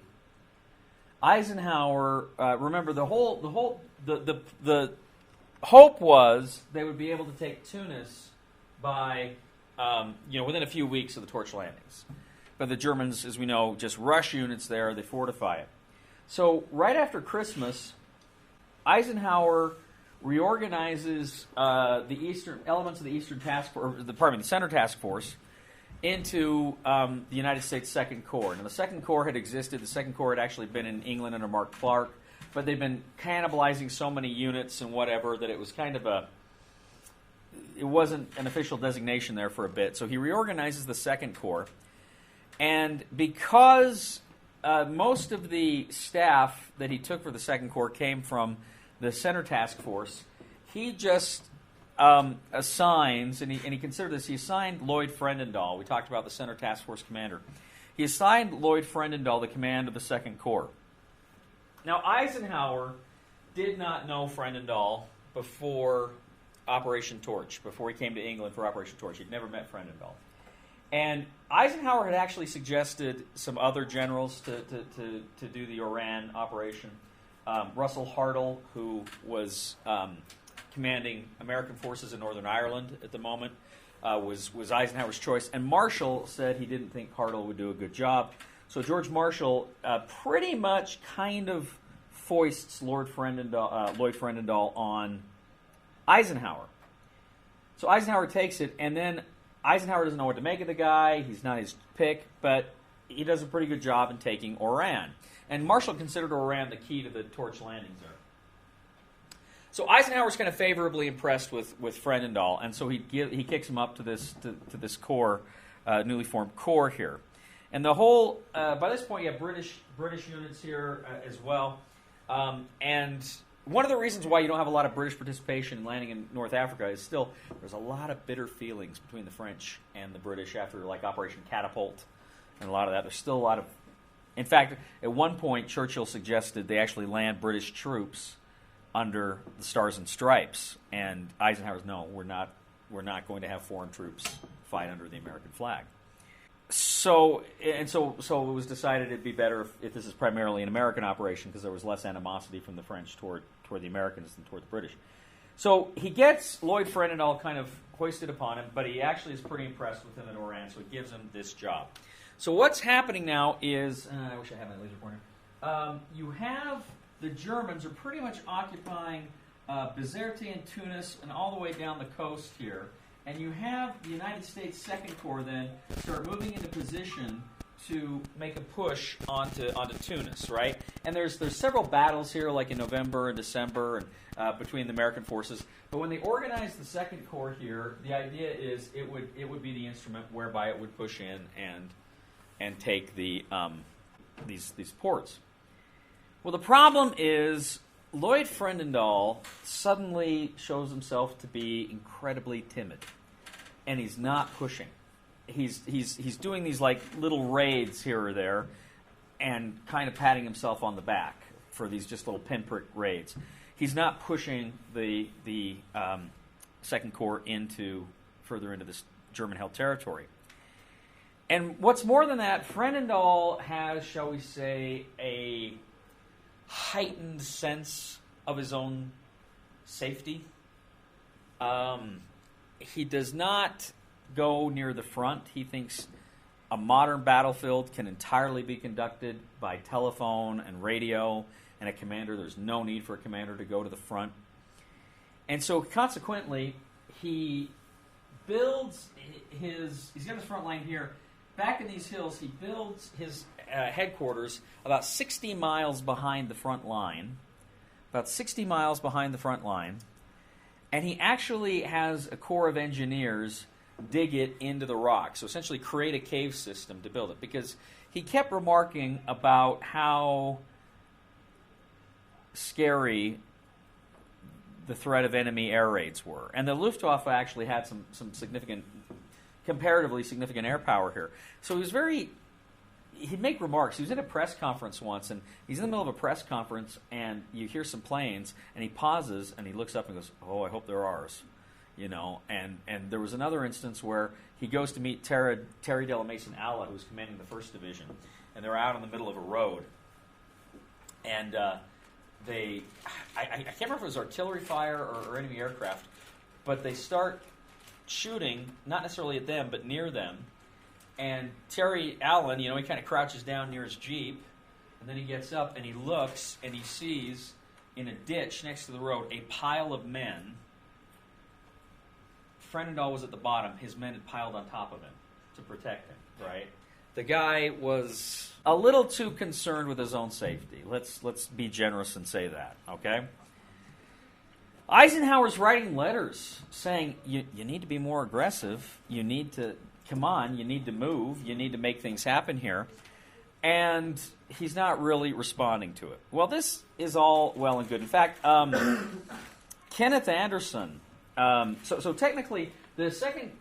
Eisenhower, remember the hope was they would be able to take Tunis by within a few weeks of the torch landings. But the Germans, as we know, just rush units there, they fortify it. So right after Christmas, Eisenhower reorganizes the eastern elements of the Eastern Task Force, the Center Task Force, into the United States Second Corps. Now, the Second Corps had existed. The Second Corps had actually been in England under Mark Clark, but they've been cannibalizing so many units and whatever that it was kind of it wasn't an official designation there for a bit. So he reorganizes the Second Corps, and because most of the staff that he took for the Second Corps came from the Center Task Force, he just assigns, and he considered this, he assigned Lloyd Frenendahl, we talked about the Center Task Force commander, he assigned Lloyd Frenendahl the command of the Second Corps. Now, Eisenhower did not know Frenendahl before Operation Torch, before he came to England for Operation Torch. He'd never met Frenendahl. And Eisenhower had actually suggested some other generals to do the Oran operation. Russell Hartle, who was commanding American forces in Northern Ireland at the moment, was Eisenhower's choice. And Marshall said he didn't think Hartle would do a good job. So George Marshall pretty much kind of foists Lloyd Frenendahl on Eisenhower. So Eisenhower takes it, and then Eisenhower doesn't know what to make of the guy. He's not his pick, but he does a pretty good job in taking Oran. And Marshall considered Oran the key to the Torch landings there. So Eisenhower's kind of favorably impressed with Frenendahl, and so he kicks him up to this corps, newly formed corps here. And the whole by this point you have British units here as well. And one of the reasons why you don't have a lot of British participation in landing in North Africa is still there's a lot of bitter feelings between the French and the British after like Operation Catapult and a lot of that. There's still a lot of... In fact, at one point, Churchill suggested they actually land British troops under the Stars and Stripes, and Eisenhower's, no, we're not going to have foreign troops fight under the American flag. So it was decided it'd be better if this is primarily an American operation because there was less animosity from the French toward the Americans than toward the British. So he gets Lloyd Frenendahl kind of hoisted upon him, but he actually is pretty impressed with him at Oran, so he gives him this job. So what's happening now is, I wish I had my laser pointer. You have the Germans are pretty much occupying Bizerte and Tunis and all the way down the coast here. And you have the United States Second Corps then start moving into position to make a push onto Tunis, right? And there's several battles here, like in November and December, and between the American forces. But when they organized the Second Corps here, the idea is it would be the instrument whereby it would push in and take these ports. Well, the problem is Lloyd Frenendahl suddenly shows himself to be incredibly timid, and he's not pushing. He's doing these like little raids here or there, and kind of patting himself on the back for these just little pinprick raids. He's not pushing the Second Corps further into this German-held territory. And what's more than that, Frenendahl has, shall we say, a heightened sense of his own safety. He does not go near the front. He thinks a modern battlefield can entirely be conducted by telephone and radio, and there's no need for a commander to go to the front. And so consequently, he builds he's got his front line here. Back in these hills, he builds his headquarters about 60 miles behind the front line. And he actually has a corps of engineers dig it into the rock. So essentially create a cave system to build it. Because he kept remarking about how scary the threat of enemy air raids were. And the Luftwaffe actually had some comparatively significant air power here. So he'd make remarks. He was in a press conference once, and he's in the middle of a press conference, and you hear some planes, and he pauses, and he looks up and goes, "Oh, I hope they're ours." You know, and there was another instance where he goes to meet Terry de la Mason Alla, who was commanding the 1st Division, and they're out in the middle of a road. And I can't remember if it was artillery fire or enemy aircraft, but they start shooting, not necessarily at them, but near them. And Terry Allen, he kind of crouches down near his Jeep, and then he gets up and he looks and he sees in a ditch next to the road a pile of men. Frenendahl was at the bottom. His men had piled on top of him to protect him, right? The guy was a little too concerned with his own safety. Let's be generous and say that, okay? Eisenhower's writing letters saying, you need to be more aggressive. You need to, come on, you need to move. You need to make things happen here. And he's not really responding to it. Well, this is all well and good. In fact, Kenneth Anderson. So technically, the second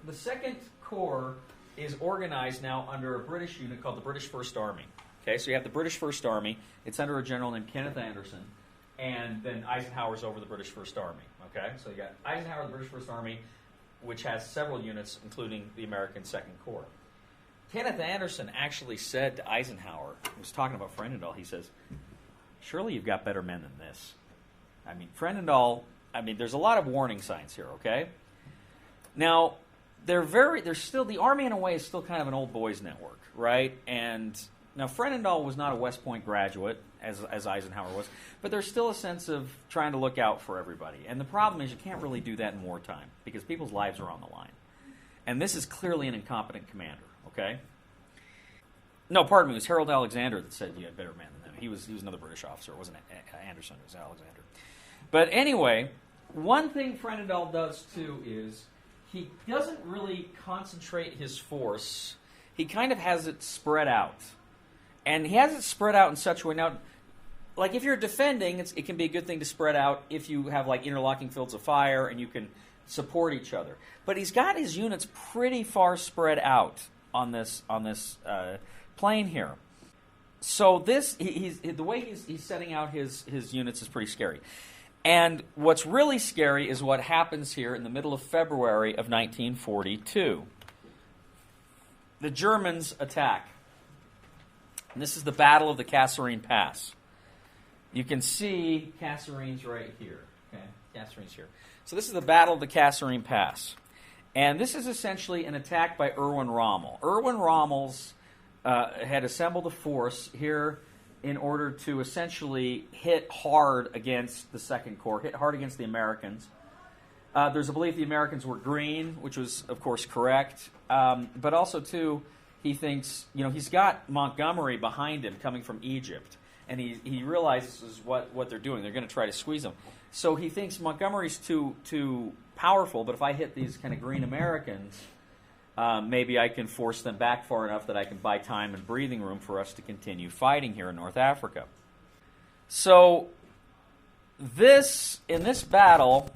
Corps is organized now under a British unit called the British First Army. Okay, so you have the British First Army. It's under a general named Kenneth Anderson, and then Eisenhower's over the British First Army. Okay, so you got Eisenhower, the British First Army, which has several units, including the American Second Corps. Kenneth Anderson actually said to Eisenhower, he was talking about Frenendal, he says, "Surely you've got better men than this." I mean, Frenendal, there's a lot of warning signs here, okay? Now, they're still, the Army in a way is still kind of an old boys network, right? And now Frenendal was not a West Point graduate, as Eisenhower was, but there's still a sense of trying to look out for everybody. And the problem is you can't really do that in wartime because people's lives are on the line. And this is clearly an incompetent commander, okay? No, pardon me, it was Harold Alexander that said you had better men than them. He was another British officer. It wasn't Anderson, it was Alexander. But anyway, one thing Frenendal does too is he doesn't really concentrate his force. He kind of has it spread out. And he has it spread out in such a way. Now, like if you're defending, it can be a good thing to spread out if you have like interlocking fields of fire and you can support each other. But he's got his units pretty far spread out on this plane here. So the way he's setting out his units is pretty scary. And what's really scary is what happens here in the middle of February of 1942. The Germans attack. And this is the Battle of the Kasserine Pass. You can see Kasserine's right here. Okay, Kasserine's here. So this is the Battle of the Kasserine Pass. And this is essentially an attack by Erwin Rommel. Erwin Rommel's had assembled a force here in order to essentially hit hard against the Second Corps, hit hard against the Americans. There's a belief the Americans were green, which was, of course, correct. But also, too, he thinks, he's got Montgomery behind him coming from Egypt. And he realizes what they're doing. They're going to try to squeeze him. So he thinks Montgomery's too powerful, but if I hit these kind of green Americans, maybe I can force them back far enough that I can buy time and breathing room for us to continue fighting here in North Africa. So in this battle,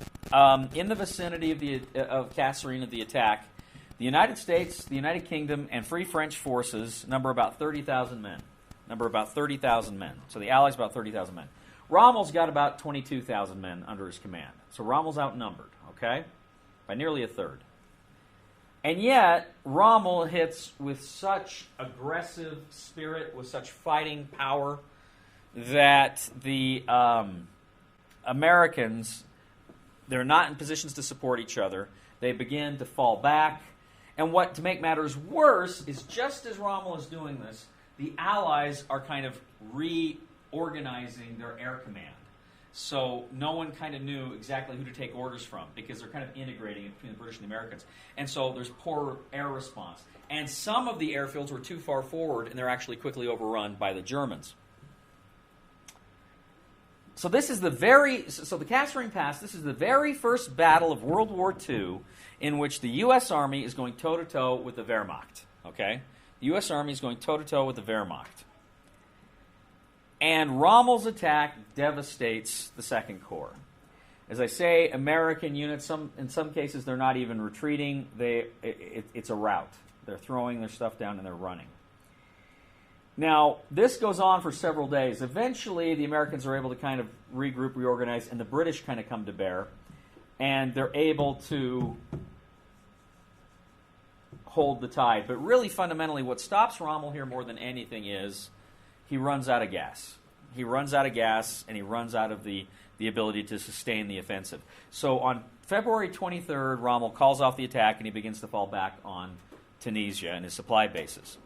in the vicinity of Kasserine, of the attack, the United States, the United Kingdom, and Free French forces number about 30,000 men. So the Allies about 30,000 men. Rommel's got about 22,000 men under his command. So Rommel's outnumbered, okay, by nearly a third. And yet, Rommel hits with such aggressive spirit, with such fighting power, that the Americans, they're not in positions to support each other. They begin to fall back. And to make matters worse is just as Rommel is doing this, the Allies are kind of reorganizing their air command. So no one kind of knew exactly who to take orders from because they're kind of integrating it between the British and the Americans. And so there's poor air response. And some of the airfields were too far forward, and they're actually quickly overrun by the Germans. So the Kasserine Pass, this is the very first battle of World War II in which the U.S. Army is going toe-to-toe with the Wehrmacht. Okay? The U.S. Army is going toe-to-toe with the Wehrmacht. And Rommel's attack devastates the Second Corps. As I say, American units, in some cases, they're not even retreating. It's a rout. They're throwing their stuff down and they're running. Now, this goes on for several days. Eventually, the Americans are able to kind of regroup, reorganize, and the British kind of come to bear. And they're able to hold the tide. But really, fundamentally, what stops Rommel here more than anything is he runs out of gas. He runs out of gas, and he runs out of the ability to sustain the offensive. So on February 23rd, Rommel calls off the attack, and he begins to fall back on Tunisia and his supply bases.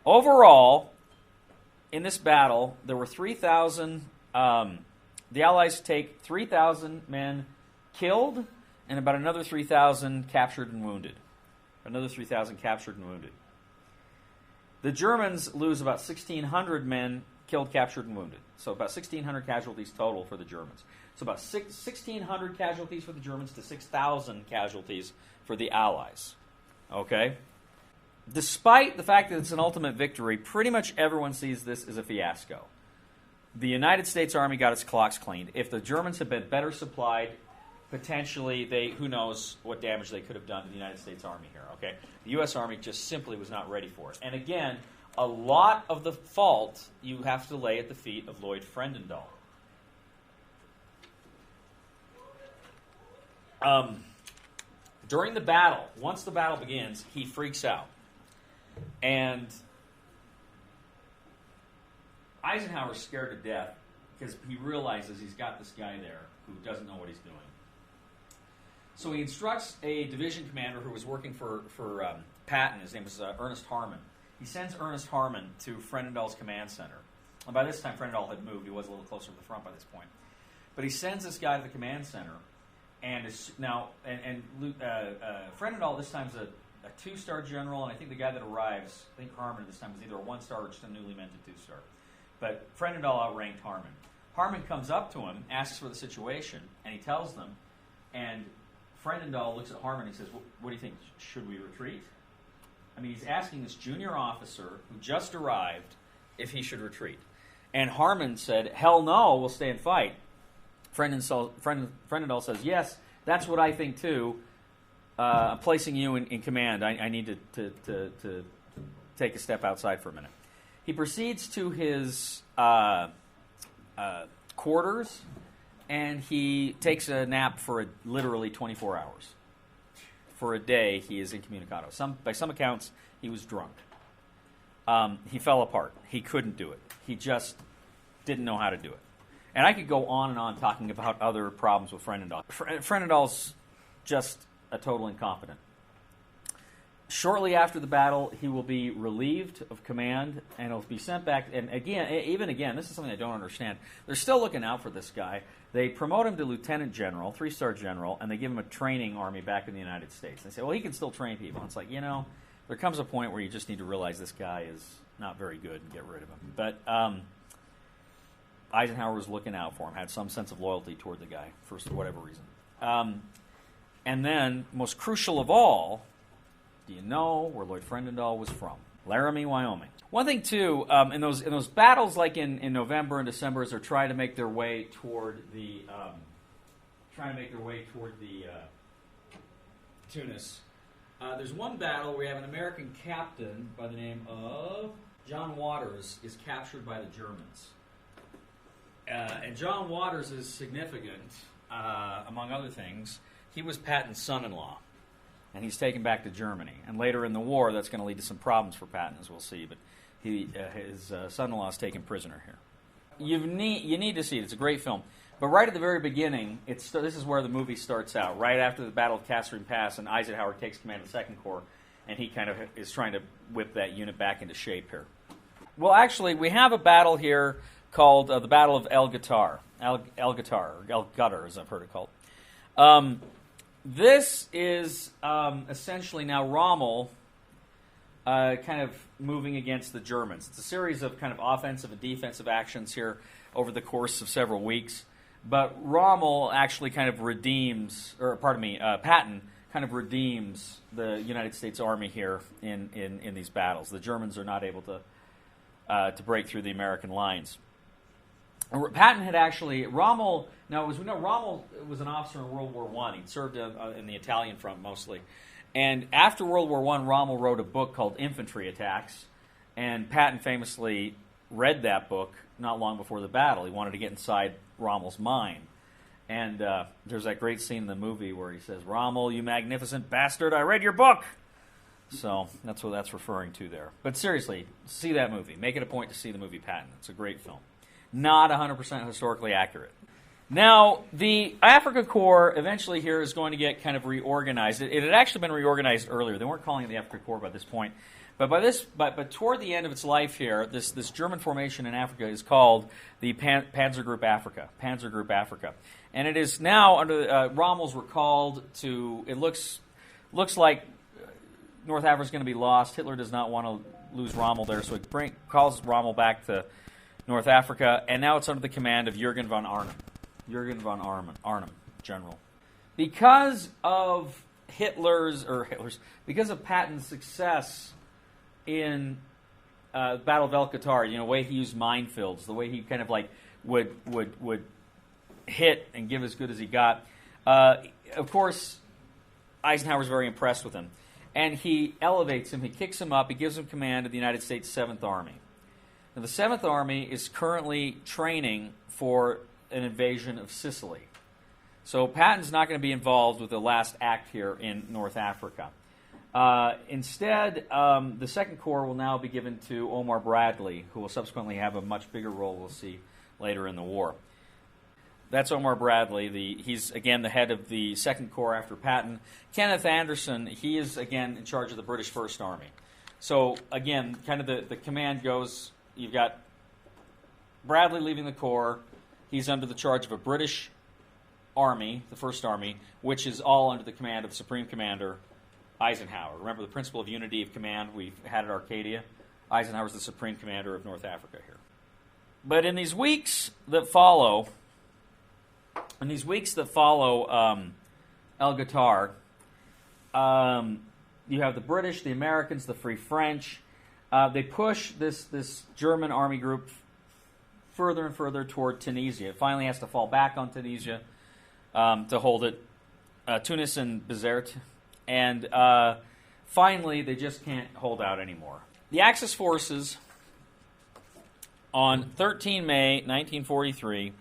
Overall, in this battle, there were 3,000. The Allies take 3,000 men killed and about another 3,000 captured and wounded. The Germans lose about 1,600 men killed, captured, and wounded. So about 1,600 casualties total for the Germans. So about 1,600 casualties for the Germans to 6,000 casualties for the Allies. Okay? Despite the fact that it's an ultimate victory, pretty much everyone sees this as a fiasco. the United States Army got its clocks cleaned. If the Germans had been better supplied, potentially who knows what damage they could have done to the United States Army here. Okay, the U.S. Army just simply was not ready for it. And again, a lot of the fault you have to lay at the feet of Lloyd Frendendahl. During the battle, once the battle begins, he freaks out. And Eisenhower's scared to death because he realizes he's got this guy there who doesn't know what he's doing. So he instructs a division commander who was working for Patton. His name was Ernest Harmon. He sends Ernest Harmon to Frendendahl's command center. And by this time, Frendendahl had moved. He was a little closer to the front by this point. But he sends this guy to the command center. And Frendendahl this time is a two-star general, and I think the guy that arrives, I think Harmon this time is either a one-star or just a newly minted two-star. But Frendendahl outranked Harmon. Harmon comes up to him, asks for the situation, and he tells them. And Frendendahl looks at Harmon and says, "What do you think? Should we retreat?" I mean, he's asking this junior officer who just arrived if he should retreat. And Harmon said, "Hell no, we'll stay and fight." Frendendahl says, "Yes, that's what I think too. I'm placing you in command. I need to take a step outside for a minute." He proceeds to his quarters, and he takes a nap for literally 24 hours. For a day, he is incommunicado. By some accounts, he was drunk. He fell apart. He couldn't do it. He just didn't know how to do it. And I could go on and on talking about other problems with Frendendahl. Frendendahl's just a total incompetent. Shortly after the battle, he will be relieved of command, and he'll be sent back. And again, this is something I don't understand. They're still looking out for this guy. They promote him to lieutenant general, 3-star general, and they give him a training army back in the United States. They say, well, he can still train people. And it's like, there comes a point where you just need to realize this guy is not very good and get rid of him. But Eisenhower was looking out for him, had some sense of loyalty toward the guy for whatever reason. And then, most crucial of all, do you know where Lloyd Frendendahl was from? Laramie, Wyoming. One thing too, in those battles, like in November and December, as they're trying to make their way toward the Tunis. There's one battle where you have an American captain by the name of John Waters is captured by the Germans. And John Waters is significant, among other things. He was Patton's son-in-law, and he's taken back to Germany. And later in the war, that's going to lead to some problems for Patton, as we'll see. But his son-in-law is taken prisoner here. You need to see it. It's a great film. But right at the very beginning, this is where the movie starts out. Right after the Battle of Kasserine Pass, and Eisenhower takes command of the Second Corps, and he kind of is trying to whip that unit back into shape here. Well, actually, we have a battle here called the Battle of El Gutar, or El Gutter, as I've heard it called. This is essentially now Rommel kind of moving against the Germans. It's a series of kind of offensive and defensive actions here over the course of several weeks. But Rommel actually kind of Patton kind of redeems the United States Army here in these battles. The Germans are not able to break through the American lines. Patton had actually, Rommel, now as we know, Rommel was an officer in World War I. He'd served in the Italian front mostly. And after World War I, Rommel wrote a book called Infantry Attacks, and Patton famously read that book not long before the battle. He wanted to get inside Rommel's mind. And there's that great scene in the movie where he says, "Rommel, you magnificent bastard, I read your book!" So that's what that's referring to there. But seriously, see that movie. Make it a point to see the movie Patton. It's a great film. Not 100% historically accurate. Now, the Africa Corps eventually here is going to get kind of reorganized. It had actually been reorganized earlier. They weren't calling it the Africa Corps by this point. But toward the end of its life here, this German formation in Africa is called the Panzer Group Africa. Panzer Group Africa. And it is now, under Rommel's recalled to, it looks like North Africa is going to be lost. Hitler does not want to lose Rommel there, so he calls Rommel back to North Africa, and now it's under the command of Jürgen von Arnim. Jürgen von Arnim, general. Because of because of Patton's success in Battle of El Qatar, the way he used minefields, the way he kind of like would hit and give as good as he got. Of course, Eisenhower's very impressed with him. And he elevates him, he kicks him up, he gives him command of the United States 7th Army. Now, the 7th Army is currently training for an invasion of Sicily. So Patton's not going to be involved with the last act here in North Africa. Instead, the 2nd Corps will now be given to Omar Bradley, who will subsequently have a much bigger role we'll see later in the war. That's Omar Bradley. He's, again, the head of the 2nd Corps after Patton. Kenneth Anderson, he is, again, in charge of the British 1st Army. So, again, kind of the command goes, you've got Bradley leaving the Corps. He's under the charge of a British Army, the 1st Army, which is all under the command of the Supreme Commander, Eisenhower. Remember the principle of unity of command we had at Arcadia? Eisenhower's the Supreme Commander of North Africa here. But in these weeks that follow... El Qatar, you have the British, the Americans, the Free French. They push this German army group further and further toward Tunisia. It finally has to fall back on Tunisia to hold it, Tunis and Bizerte. And finally, they just can't hold out anymore. The Axis forces, on 13 May 1943,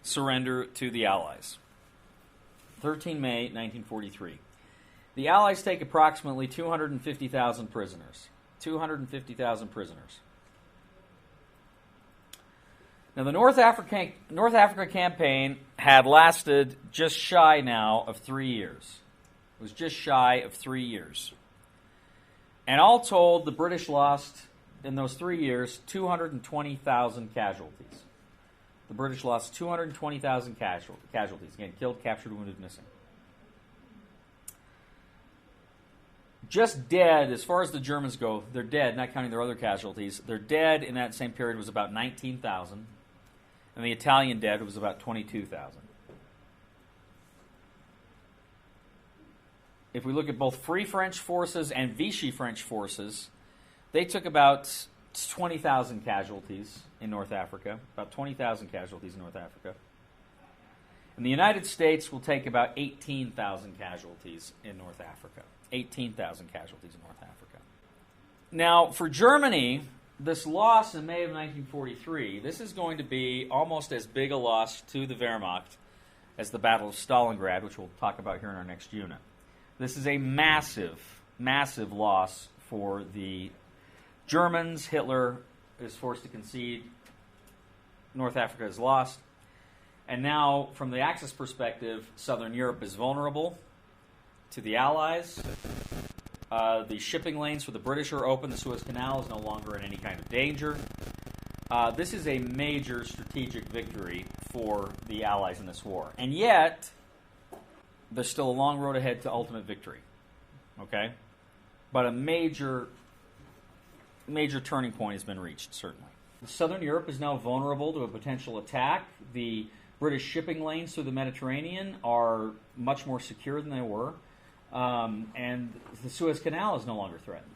surrender to the Allies. 13 May 1943. The Allies take approximately 250,000 prisoners. 250,000 prisoners. Now, the North Africa campaign had lasted just shy now of 3 years. It was just shy of 3 years. And all told, the British lost, in those 3 years, 220,000 casualties. The British lost 220,000 casualties. Again, killed, captured, wounded, missing. Just dead, as far as the Germans go, they're dead, not counting their other casualties. Their dead in that same period was about 19,000. And the Italian dead was about 22,000. If we look at both Free French forces and Vichy French forces, they took about 20,000 casualties in North Africa. About 20,000 casualties in North Africa. And the United States will take about 18,000 casualties in North Africa. 18,000 casualties in North Africa. Now, for Germany, this loss in May of 1943, this is going to be almost as big a loss to the Wehrmacht as the Battle of Stalingrad, which we'll talk about here in our next unit. This is a massive, massive loss for the Germans. Hitler is forced to concede. North Africa is lost. And now, from the Axis perspective, Southern Europe is vulnerable to the Allies. The shipping lanes for the British are open. The Suez Canal is no longer in any kind of danger. This is a major strategic victory for the Allies in this war. And yet, there's still a long road ahead to ultimate victory. Okay? But a major turning point has been reached, certainly. Southern Europe is now vulnerable to a potential attack. The British shipping lanes through the Mediterranean are much more secure than they were. And the Suez Canal is no longer threatened.